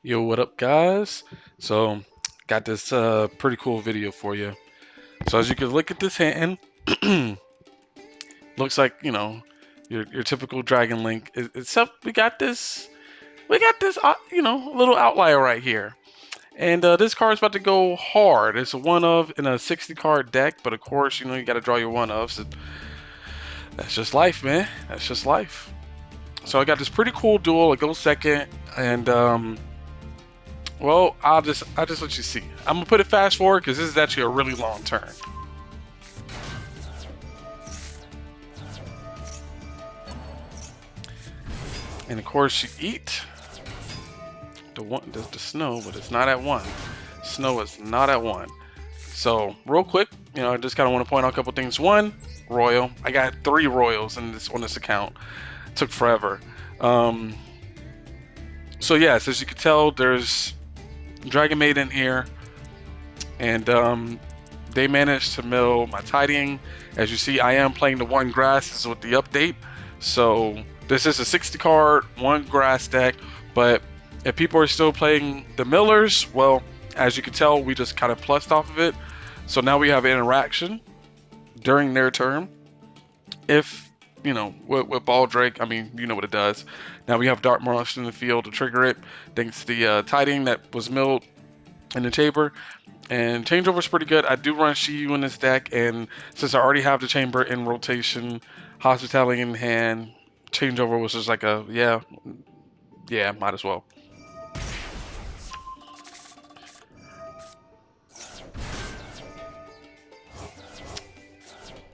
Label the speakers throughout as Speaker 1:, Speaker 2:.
Speaker 1: Yo, what up, guys? So, got this pretty cool video for you. So, as you can look at this hand, looks like your typical Dragon Link. Except we got this little outlier right here. And this card is about to go hard. It's a one of in a 60 card deck, but of course you got to draw your one of. So that's just life, man. That's just life. So I got this pretty cool duel. It goes second, and well, I'll just let you see. I'm gonna put it fast forward because this is actually a really long turn. And of course you eat the snow, but it's not at one. Snow is not at one. So real quick, I just kind of want to point out a couple things. One, royal. I got 3 royals in this on this account. It took forever. Um, so yes, as you can tell, there's Dragon Maid in here, and they managed to mill my tidying. As you see, I am playing the one grass. This is with the update. So this is a 60 card, one grass deck. But if people are still playing the millers, well, as you can tell, we just kind of plussed off of it. So now we have interaction during their turn. If, with Ball Drake, I mean, you know what it does. Now we have Dark Marsh in the field to trigger it, thanks to the tidying that was milled in the chamber. And changeover is pretty good. I do run Shiyu in this deck, and since I already have the chamber in rotation, hospitality in hand, changeover was just like yeah, might as well.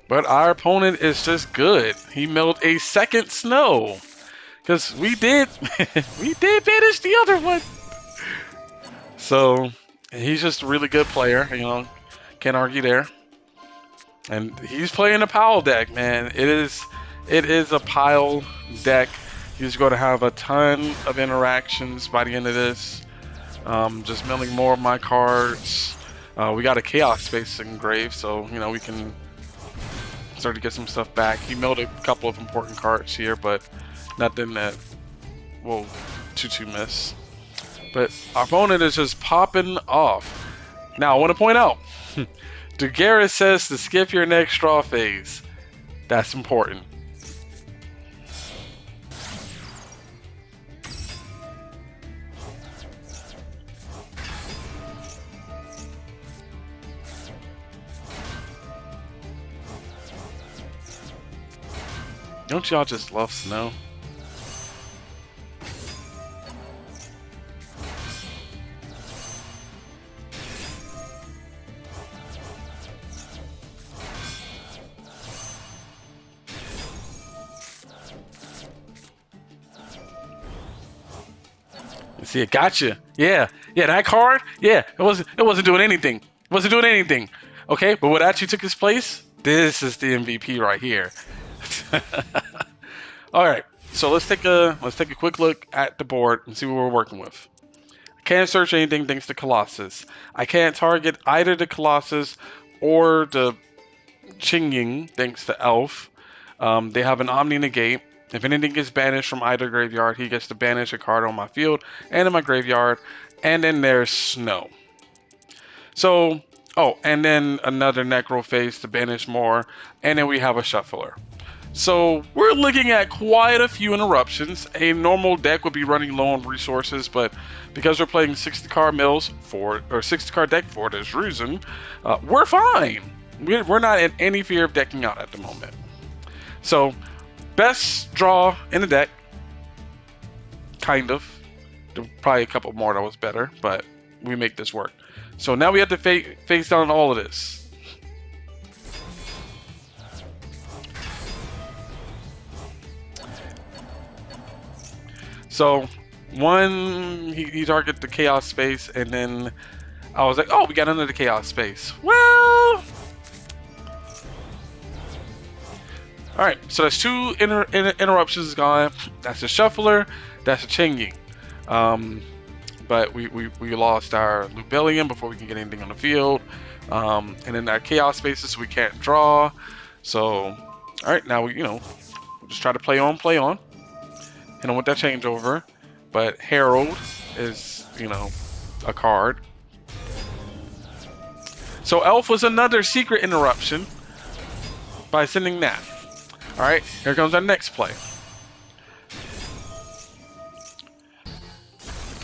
Speaker 1: But our opponent is just good. He milled a second snow, because we did we did banish the other one. So he's just a really good player. Can't argue there. And he's playing a pile deck, man. It is a pile deck. He's going to have a ton of interactions by the end of this. Just milling more of my cards. We got a chaos space engraved, so we can start to get some stuff back. He milled a couple of important cards here, but nothing that will too miss. But our opponent is just popping off. Now I want to point out, Garrett says to skip your next draw phase. That's important. Don't y'all just love snow? See, it got you. Yeah, that card. Yeah, it wasn't doing anything. It wasn't doing anything. Okay, but what actually took its place? This is the MVP right here. All right, so let's take a quick look at the board and see what we're working with. I can't search anything thanks to Colossus. I can't target either the Colossus or the Chingying thanks to Elf. They have an Omni Negate. If anything gets banished from either graveyard, he gets to banish a card on my field and in my graveyard. And then there's Snow. So, and then another Necro Face to banish more. And then we have a Shuffler. So we're looking at quite a few interruptions. A normal deck would be running low on resources, but because we're playing 60 card mills for, or 60 card deck for this reason, we're fine. We're not in any fear of decking out at the moment. So, best draw in the deck, kind of. There were probably a couple more that was better, but we make this work. So now we have to face down all of this. So, one, he targeted the chaos space, and then I was like, oh, we got another chaos space. Well, all right, so that's 2 interruptions gone. That's a Shuffler. That's a Chingy. But we lost our Lubellium before we can get anything on the field. And then our Chaos Spaces we can't draw. So, all right, now we just try to play on. Hit him with that changeover. but Herald is, you know, a card. So Elf was another secret interruption by sending that. All right, here comes our next play.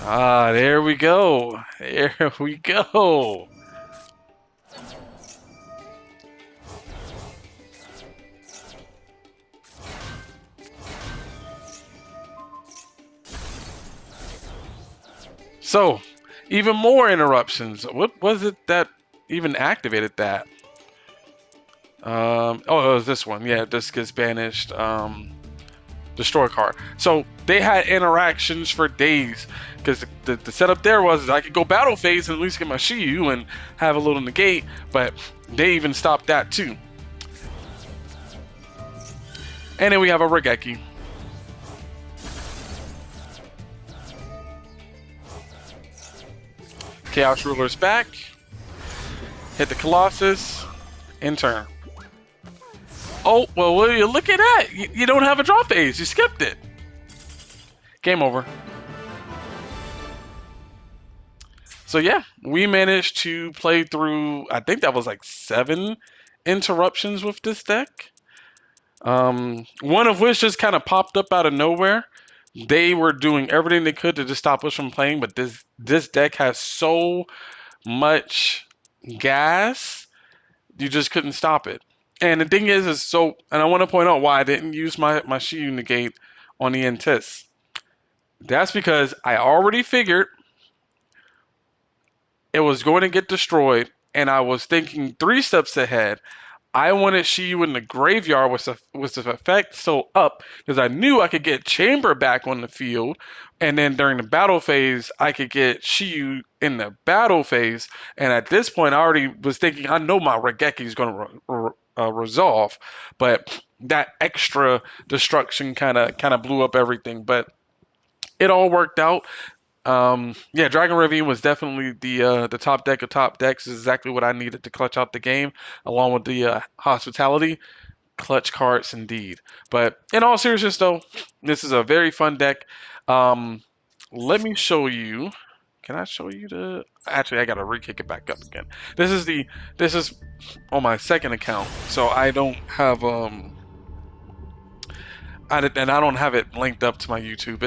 Speaker 1: Ah, there we go. There we go. So, even more interruptions. What was it that even activated that? Oh, it was this one. Yeah, this gets banished. Destroy card. So they had interactions for days because the setup there was I could go battle phase and at least get my Shiyu and have a little negate, but they even stopped that too. And then we have a Regeki. Chaos Ruler's back. Hit the Colossus. In turn. Oh, well, will you look at that? You don't have a draw phase. You skipped it. Game over. So yeah, we managed to play through, I think that was like 7 interruptions with this deck. One of which just kind of popped up out of nowhere. They were doing everything they could to just stop us from playing, but this deck has so much gas, you just couldn't stop it. And the thing is so, and I want to point out why I didn't use my Shiyu negate on the Intis. That's because I already figured it was going to get destroyed, and I was thinking 3 steps ahead. I wanted Shiyu in the graveyard with the effect so up because I knew I could get Chamber back on the field, and then during the battle phase I could get Shiyu in the battle phase. And at this point, I already was thinking I know my Regeki is going to resolve, but that extra destruction kind of blew up everything. But it all worked out. Yeah, Dragon Ravine was definitely the top deck of top decks. Is exactly what I needed to clutch out the game, along with the hospitality. Clutch cards indeed. But in all seriousness, though, this is a very fun deck. Um, Let me show you. Can I show you the? Actually, I gotta re-kick it back up again. This is on my second account, so I don't have and I don't have it linked up to my YouTube.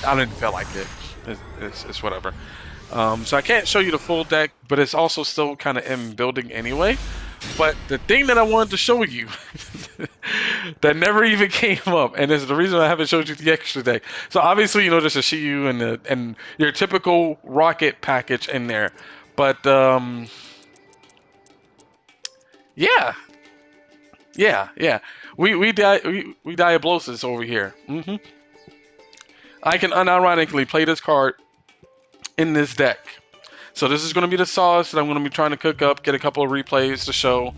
Speaker 1: I didn't feel like it. It's whatever. So I can't show you the full deck, but it's also still kind of in building anyway. But the thing that I wanted to show you that never even came up, and is the reason I haven't showed you the extra deck. So obviously, you know, there's a Shiyu and your typical rocket package in there. But yeah, yeah. We Diablosis over here. I can unironically play this card in this deck. So this is going to be the sauce that I'm going to be trying to cook up, get a couple of replays to show.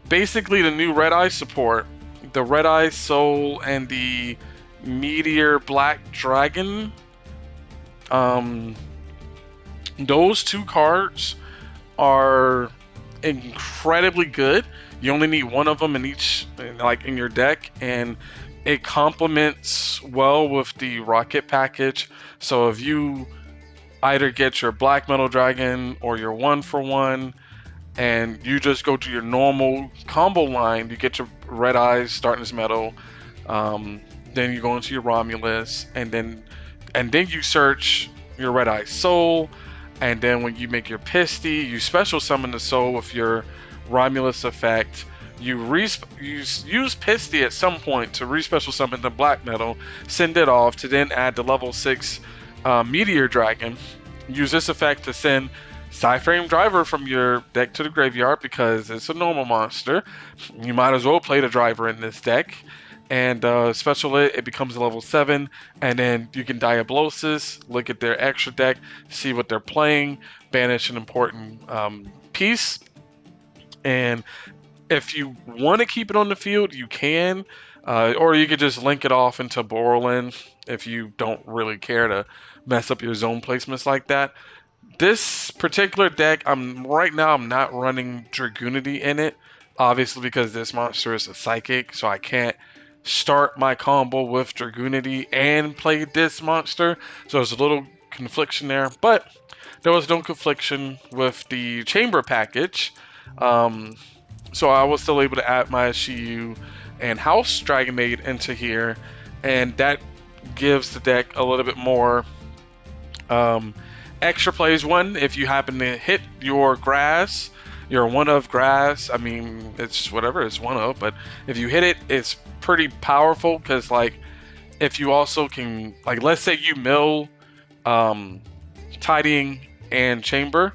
Speaker 1: Basically, the new Red Eye support, the Red Eye Soul and the Meteor Black Dragon. Those 2 cards are incredibly good. You only need one of them in each, like in your deck, and it complements well with the rocket package. So if you either get your Black Metal Dragon or your 1-for-1, and you just go to your normal combo line, you get your Red Eyes, Darkness Metal, then you go into your Romulus, and then you search your Red Eye Soul, and then when you make your Pisty, you special summon the Soul with your Romulus effect. You use Pisty at some point to re-special summon the Black Metal, send it off to then add the level 6 Meteor Dragon. Use this effect to send Psyframe Driver from your deck to the graveyard because it's a normal monster. You might as well play the driver in this deck. And special it becomes a level 7, and then you can Diablosis, look at their extra deck, see what they're playing, banish an important piece, and if you want to keep it on the field, you can, or you could just link it off into Borland if you don't really care to mess up your zone placements like that. This particular deck, I'm not running Dragunity in it, obviously because this monster is a psychic, so I can't start my combo with Dragunity and play this monster. So there's a little confliction there, but there was no confliction with the chamber package. Um, so I was still able to add my Shiyu and House Dragon Maid into here, and that gives the deck a little bit more extra plays. One, if you happen to hit your grass, your one of grass, I mean, it's whatever, it's one of, but if you hit it, it's pretty powerful because, like, if you also can, like, let's say you mill tidying and chamber,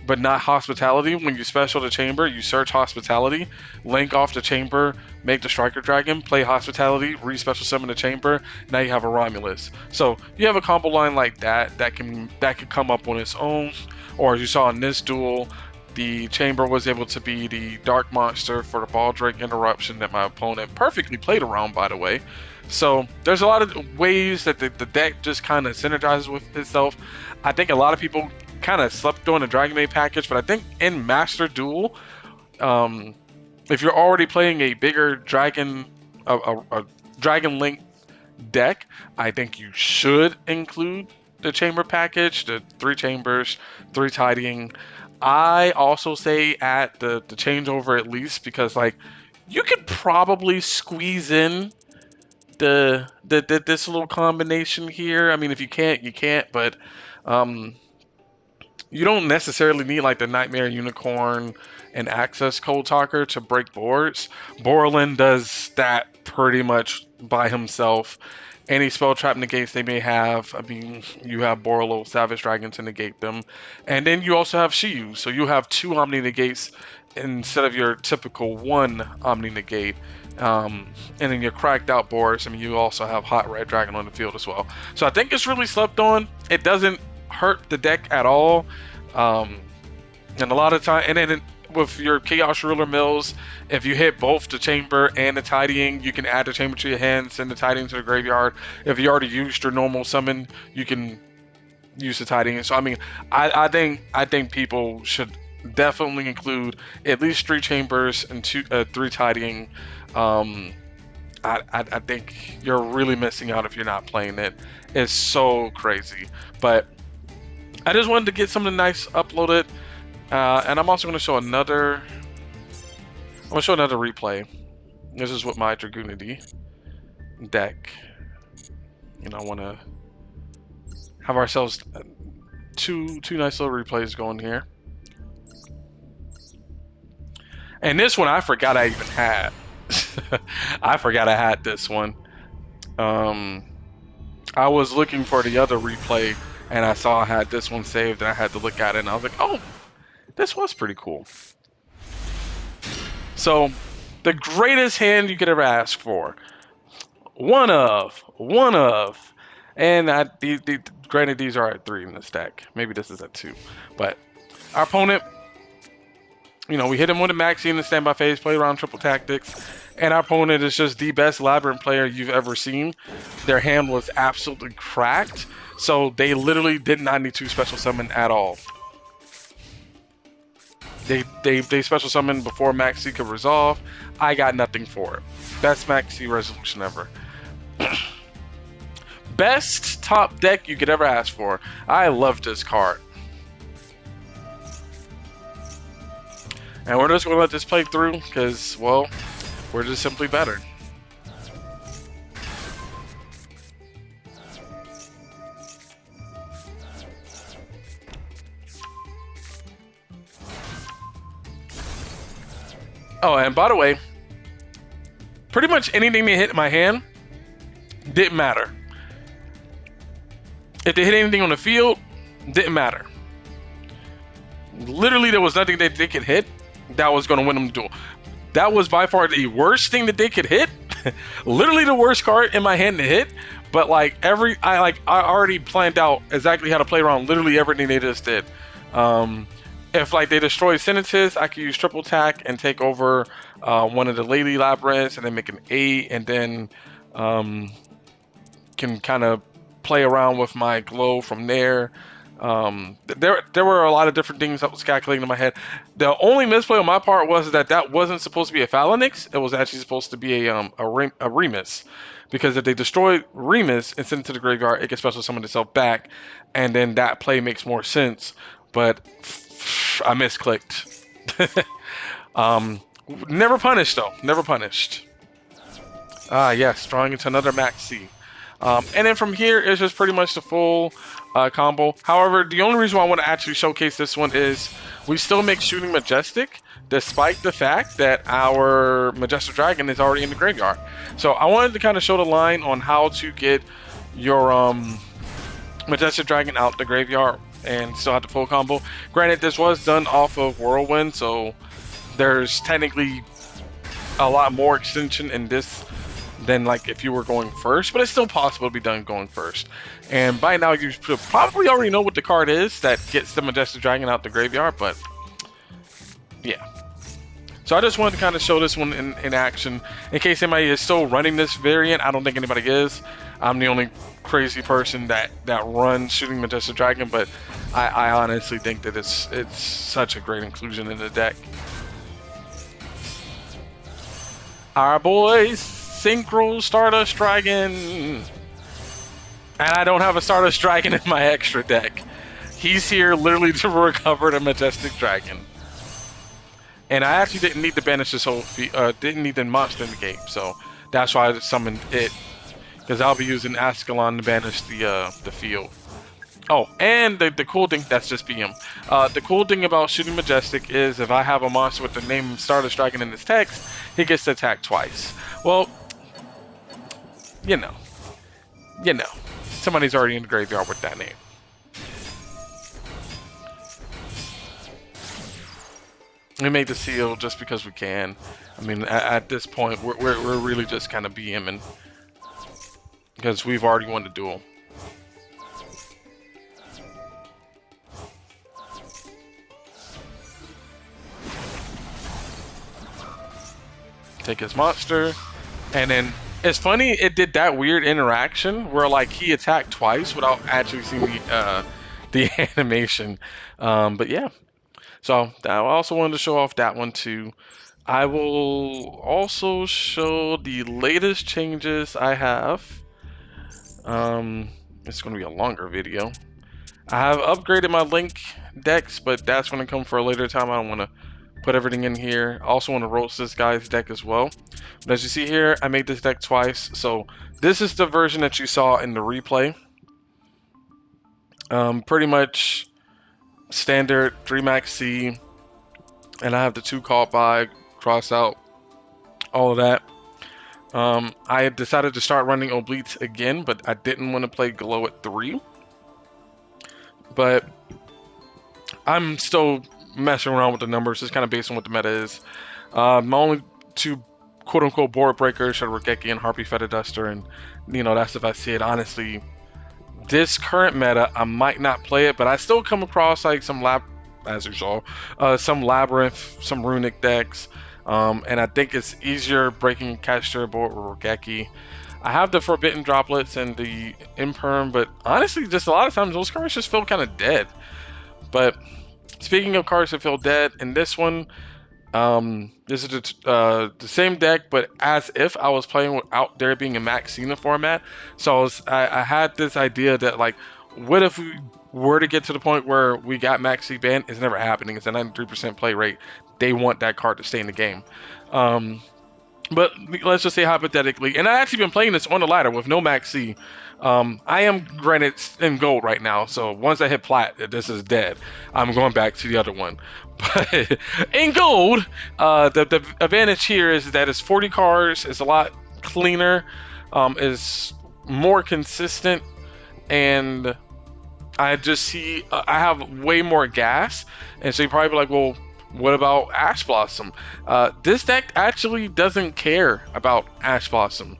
Speaker 1: but not hospitality. When you special the chamber, you search hospitality, link off the chamber, make the striker dragon, play hospitality, re-special summon the chamber. Now you have a Romulus. So you have a combo line like that that can come up on its own. Or as you saw in this duel, the chamber was able to be the dark monster for the Baldric interruption that my opponent perfectly played around, by the way. So there's a lot of ways that the deck just kind of synergizes with itself. I think a lot of people kind of slept on the Dragon Maid package, but I think in Master Duel, if you're already playing a bigger Dragon, a Dragon Link deck, I think you should include the chamber package, the 3 chambers, 3 tidying. I also say add the changeover at least because, like, you could probably squeeze in this little combination here. I mean, if you can't, you can't, but you don't necessarily need like the Nightmare Unicorn and Access Cold Talker to break boards. Borland does that pretty much by himself. Any spell trap negates they may have. I mean, you have Borlo, Savage Dragon to negate them. And then you also have Shiyu. So you have 2 Omni negates instead of your typical 1 Omni negate. And then your cracked out boards. I mean, you also have Hot Red Dragon on the field as well. So I think it's really slept on. It doesn't hurt the deck at all. And a lot of time, and then with your Chaos Ruler mills, if you hit both the chamber and the tidying, you can add the chamber to your hand, send the tidying to the graveyard. If you already used your normal summon, you can use the tidying. So I mean, I think people should definitely include at least 3 chambers and 3 tidying. I think you're really missing out if you're not playing it. It's so crazy, but I just wanted to get something nice uploaded, and I'm also going to show another. I'm going to show another replay. This is with my Dragunity deck. You know, I want to have ourselves two nice little replays going here. And this one I forgot I even had. I forgot I had this one. I was looking for the other replay, and I saw I had this one saved, and I had to look at it, and I was like, oh, this was pretty cool. So, the greatest hand you could ever ask for. One of. And granted, these are at 3 in this deck. Maybe this is at 2. But our opponent, you know, we hit him with a maxi in the standby phase, play around triple tactics, and our opponent is just the best Labyrinth player you've ever seen. Their hand was absolutely cracked, so they literally did not need to special summon at all. They special summoned before maxi could resolve. I got nothing for it. Best maxi resolution ever. Best top deck you could ever ask for. I love this card. And we're just going to let this play through because, well, we're just simply better. Oh, and by the way, pretty much anything that hit my hand didn't matter. If they hit anything on the field, didn't matter. Literally, there was nothing that they could hit that was going to win them the duel. That was by far the worst thing that they could hit. Literally the worst card in my hand to hit. But like I already planned out exactly how to play around literally everything they just did. If like they destroy sentences, I could use triple tack and take over one of the Lady Labyrinths and then make an 8, and then can kind of play around with my glow from there. There were a lot of different things that was calculating in my head. The only misplay on my part was that wasn't supposed to be a Phalanx. It was actually supposed to be a Remus, because if they destroy Remus and send it to the graveyard, it can special summon itself back, and then that play makes more sense. But I misclicked. um, Never punished though. Never punished. Ah, yes, drawing into another Max C. And then from here is just pretty much the full combo. However, the only reason why I want to actually showcase this one is we still make shooting Majestic, despite the fact that our Majestic Dragon is already in the graveyard. So I wanted to kind of show the line on how to get your Majestic Dragon out the graveyard and still have the full combo. Granted, this was done off of Whirlwind, so there's technically a lot more extension in this than like if you were going first, but it's still possible to be done going first. And by now you should probably already know what the card is that gets the Majestic Dragon out the graveyard, but yeah. So I just wanted to kind of show this one in action in case anybody is still running this variant. I don't think anybody is. I'm the only crazy person that runs shooting Majestic Dragon, but I honestly think that it's such a great inclusion in the deck. Our boys, Synchro Stardust Dragon. And I don't have a Stardust Dragon in my extra deck. He's here literally to recover the Majestic Dragon. And I actually didn't need to banish this whole didn't need the monster in the game, so that's why I summoned it. Because I'll be using Ascalon to banish the field. Oh, and the cool thing, that's just BM. The cool thing about shooting Majestic is if I have a monster with the name Stardust Dragon in his text, he gets to attack twice. Well, you know, somebody's already in the graveyard with that name. We made the seal just because we can. I mean, at this point, we're really just kind of BMing because we've already won the duel. Take his monster, and then it's funny, it did that weird interaction where like he attacked twice without actually seeing the animation. But yeah, so I also wanted to show off that one too. I will also show the latest changes I have. It's going to be a longer video. I have upgraded my Link decks, but that's going to come for a later time. I don't want to put everything in here. I also want to roast this guy's deck as well. But as you see here, I made this deck twice. So this is the version that you saw in the replay. Pretty much standard 3 max C, and I have the 2 call by, cross out, all of that. I decided to start running Obliques again, but I didn't want to play Glow at 3. But I'm still messing around with the numbers, just kind of based on what the meta is. My only 2 quote-unquote board breakers are Regeki and Harpy Feather Duster, and you know, that's if I see it. Honestly, this current meta, I might not play it, but I still come across like some some Labyrinth, some Runic decks, and I think it's easier breaking Caster board with Regeki. I have the Forbidden Droplets and the Imperm, but honestly, just a lot of times those cards just feel kind of dead. But speaking of cards that feel dead, in this one, this is the same deck, but as if I was playing without there being a Maxina format. So I had this idea that like, what if we were to get to the point where we got Maxi banned? It's never happening. It's a 93% play rate. They want that card to stay in the game. But let's just say hypothetically, and I've actually been playing this on the ladder with no Max C. I am granted in gold right now, so once I hit plat, this is dead. I'm going back to the other one. But in gold, the advantage here is that it's 40 cards, it's a lot cleaner, is more consistent, and I just see I have way more gas, and so you probably be like, well, what about Ash Blossom? This deck actually doesn't care about Ash Blossom.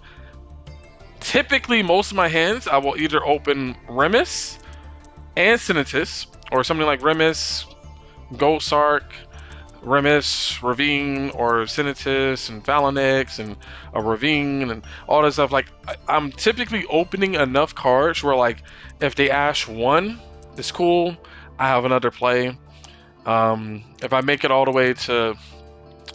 Speaker 1: Typically, most of my hands, I will either open Remus and Sinitus, or something like Remus, Ghost Arc, Remus, Ravine, or Sinitus, and Phalanx, and a Ravine, and all that stuff. Like, I'm typically opening enough cards where, like, if they Ash 1, it's cool. I have another play. If I make it all the way to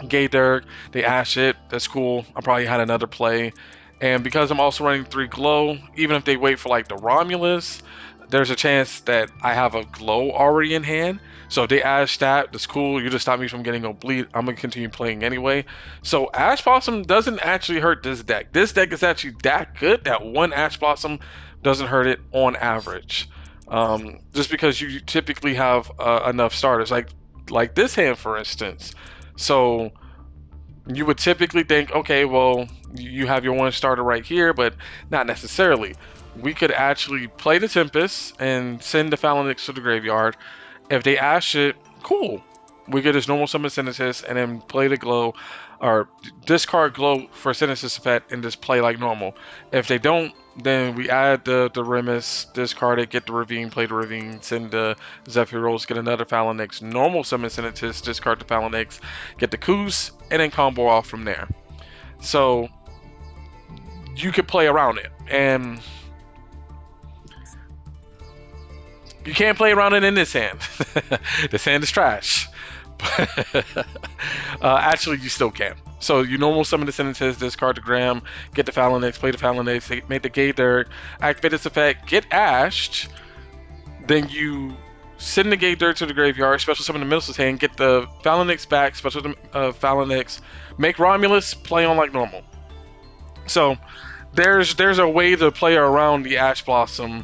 Speaker 1: Gay Dirt, they ash it. That's cool. I probably had another play. And because I'm also running 3 glow, even if they wait for like the Romulus, there's a chance that I have a glow already in hand. So if they ash that, that's cool. You just stop me from getting oblique. I'm gonna continue playing anyway. So Ash Blossom doesn't actually hurt this deck. This deck is actually that good that one Ash Blossom doesn't hurt it on average. Just because you typically have enough starters, like this hand for instance. So you would typically think, okay, well, you have your one starter right here, but not necessarily. We could actually play the Tempest and send the Phalanx to the graveyard. If they ash it, cool. We get his normal summon Synesis and then play the glow, or discard glow for Synesis effect and just play like normal. If they don't, then we add the Remus, discard it, get the Ravine, play the Ravine, send the Zephyros, get another Phalanx, normal summon Synesis, discard the Phalanx, get the Koos, and then combo off from there. So you could play around it. And you can't play around it in this hand. This hand is trash. Actually, you still can. So you normal summon the Sentences, discard the Gram, get the Phalanx, play the Phalanx, make the Gay Dirt, activate this effect, get ashed, then you send the Gay Dirt to the graveyard, special summon the Minister's hand, get the Phalanx back, special Phalanx, make Romulus, play on like normal. So there's a way to play around the Ash Blossom.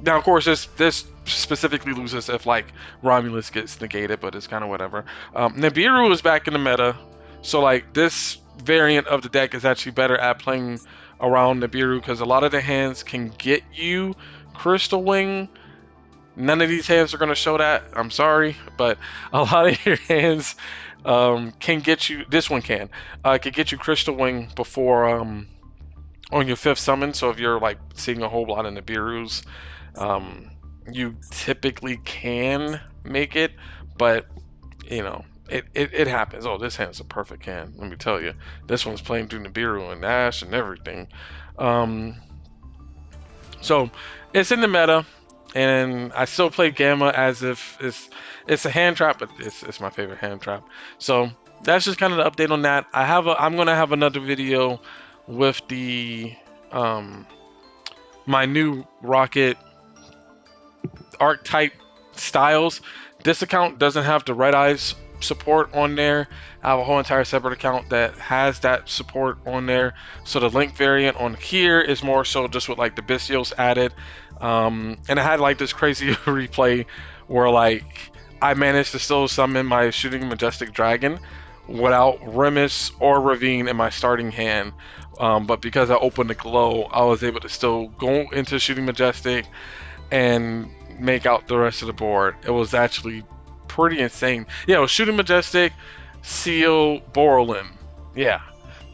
Speaker 1: Now, of course, this specifically loses if like Romulus gets negated, but it's kind of whatever. Nibiru is back in the meta, so like this variant of the deck is actually better at playing around Nibiru because a lot of the hands can get you Crystal Wing. None of these hands are going to show that. I'm sorry, but a lot of your hands can get you. This one can get you Crystal Wing before on your 5th summon. So if you're like seeing a whole lot of Nibirus, you typically can make it, but you know it happens. Oh, this hand's a perfect hand. Let me tell you, this one's playing through Nibiru and Ash and everything. So it's in the meta, and I still play Gamma as if it's a hand trap, but it's my favorite hand trap. So that's just kind of the update on that. I'm gonna have another video with the my new Rocket archetype styles. This account doesn't have the Red Eyes support on there. I have a whole entire separate account that has that support on there. So the Link variant on here is more so just with like the Bystios added. And I had like this crazy replay where like I managed to still summon my Shooting Majestic Dragon without Remus or Ravine in my starting hand. But because I opened the glow, I was able to still go into Shooting Majestic and make out the rest of the board. It was actually pretty insane. Yeah, it was Shooting Majestic, Seal, Borland. Yeah.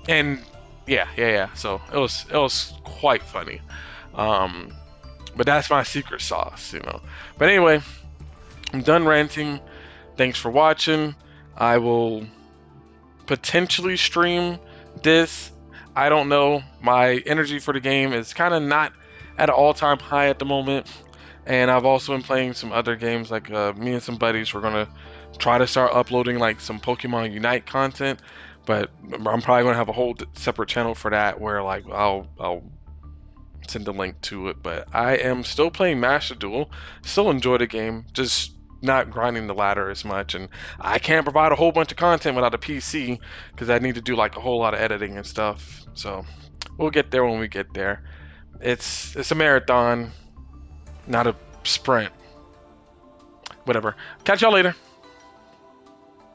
Speaker 1: And yeah. So it was quite funny. But that's my secret sauce, you know. But anyway, I'm done ranting. Thanks for watching. I will potentially stream this. I don't know. My energy for the game is kind of not at an all-time high at the moment. And I've also been playing some other games, like me and some buddies. We're gonna try to start uploading like some Pokemon Unite content, but I'm probably gonna have a whole separate channel for that, where like I'll send a link to it. But I am still playing Master Duel, still enjoy the game, just not grinding the ladder as much. And I can't provide a whole bunch of content without a PC because I need to do like a whole lot of editing and stuff. So we'll get there when we get there. It's a marathon, not a sprint. Whatever. Catch y'all later.